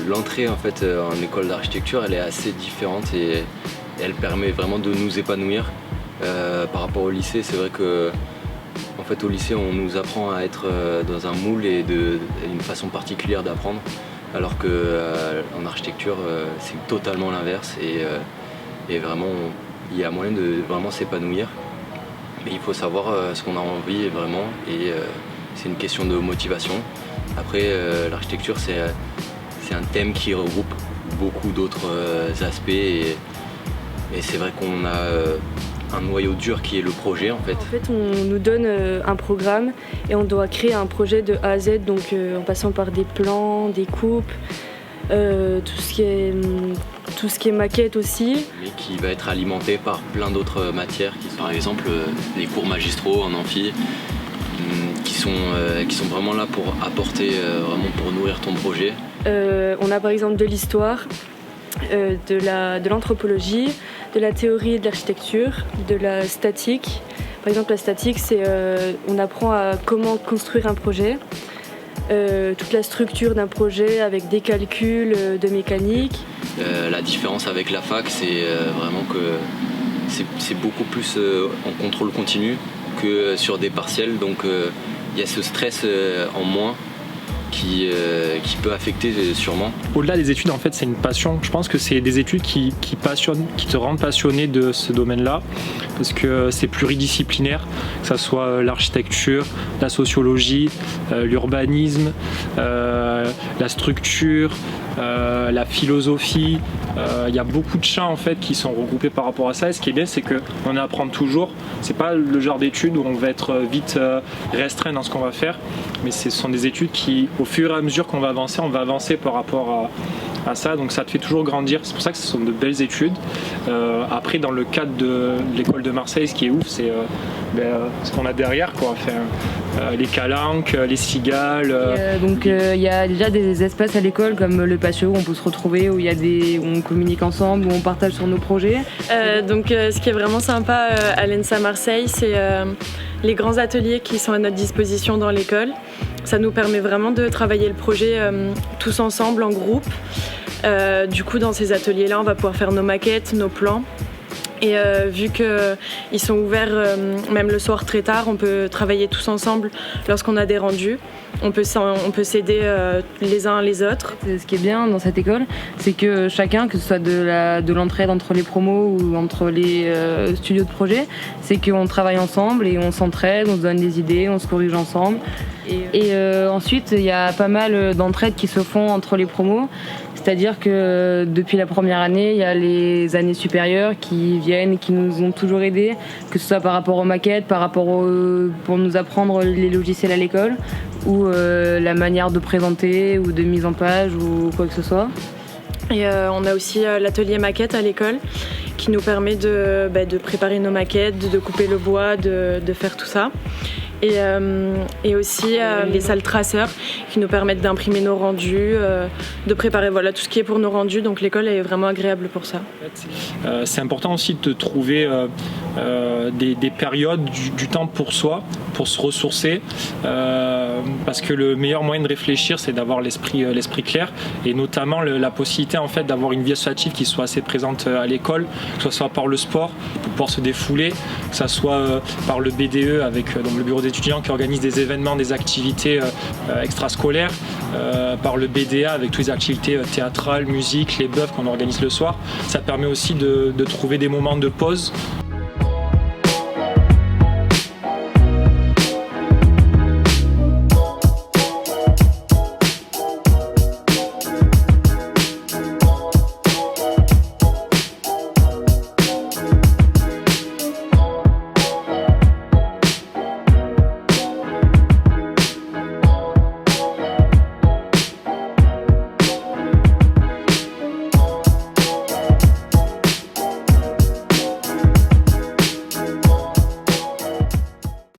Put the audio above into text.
L'entrée en fait en école d'architecture, elle est assez différente et elle permet vraiment de nous épanouir. Par rapport au lycée, c'est vrai que en fait, au lycée, on nous apprend à être dans un moule et une façon particulière d'apprendre, alors qu'en architecture, c'est totalement l'inverse et vraiment, il y a moyen de vraiment s'épanouir. Mais il faut savoir ce qu'on a envie vraiment et c'est une question de motivation. Après, l'architecture, c'est un thème qui regroupe beaucoup d'autres aspects et c'est vrai qu'on a un noyau dur qui est le projet en fait. En fait, on nous donne un programme et on doit créer un projet de A à Z, donc en passant par des plans, des coupes, tout ce qui est maquette aussi. Mais qui va être alimenté par plein d'autres matières, par exemple les cours magistraux en amphi, qui sont vraiment là pour apporter, vraiment pour nourrir ton projet. On a par exemple de l'histoire, de l'anthropologie, de la théorie de l'architecture, de la statique. Par exemple, la statique, c'est on apprend à comment construire un projet, toute la structure d'un projet avec des calculs de mécanique. La différence avec la fac, c'est vraiment que c'est beaucoup plus en contrôle continu que sur des partiels, donc il y a ce stress en moins qui peut affecter sûrement. Au-delà des études, en fait, c'est une passion. Je pense que c'est des études qui passionnent, qui te rendent passionné de ce domaine-là, parce que c'est pluridisciplinaire, que ce soit l'architecture, la sociologie, l'urbanisme, la structure, la philosophie. Il y a beaucoup de champs en fait qui sont regroupés par rapport à ça. Et ce qui est bien, c'est qu'on apprend toujours. C'est pas le genre d'études où on va être vite restreint dans ce qu'on va faire, mais ce sont des études qui, au fur et à mesure qu'on va avancer, on va avancer par rapport à ça. Donc ça te fait toujours grandir. C'est pour ça que ce sont de belles études. Après, dans le cadre de l'école de Marseille, ce qui est ouf, c'est ce qu'on a derrière, quoi. Enfin, les calanques, les cigales. Donc il y a déjà des espaces à l'école comme le patio où on peut se retrouver, où on communique ensemble, où on partage sur nos projets. Donc ce qui est vraiment sympa à l'ENSA Marseille, c'est les grands ateliers qui sont à notre disposition dans l'école. Ça nous permet vraiment de travailler le projet tous ensemble, en groupe. Du coup, dans ces ateliers-là, on va pouvoir faire nos maquettes, nos plans. Et vu qu'ils sont ouverts même le soir très tard, on peut travailler tous ensemble lorsqu'on a des rendus. On peut s'aider les uns les autres. Ce qui est bien dans cette école, c'est que chacun, que ce soit de l'entraide entre les promos ou entre les studios de projet, c'est qu'on travaille ensemble et on s'entraide, on se donne des idées, on se corrige ensemble. Et ensuite, il y a pas mal d'entraides qui se font entre les promos. C'est-à-dire que depuis la première année, il y a les années supérieures qui viennent, qui nous ont toujours aidés, que ce soit par rapport aux maquettes, par rapport pour nous apprendre les logiciels à l'école, ou la manière de présenter, ou de mise en page, ou quoi que ce soit. Et on a aussi l'atelier maquette à l'école, qui nous permet de préparer nos maquettes, de couper le bois, de faire tout ça. Et aussi les salles traceurs qui nous permettent d'imprimer nos rendus, de préparer tout ce qui est pour nos rendus. Donc l'école est vraiment agréable pour ça. C'est important aussi de trouver des périodes du temps pour soi, pour se ressourcer, parce que le meilleur moyen de réfléchir, c'est d'avoir l'esprit clair, et notamment la possibilité en fait d'avoir une vie associative qui soit assez présente à l'école, que ce soit par le sport pour pouvoir se défouler, que ce soit par le BDE avec donc le bureau d'étudiants qui organise des événements, des activités extrascolaires, par le BDA avec toutes les activités théâtrales, musique, les bœufs qu'on organise le soir. Ça permet aussi de trouver des moments de pause.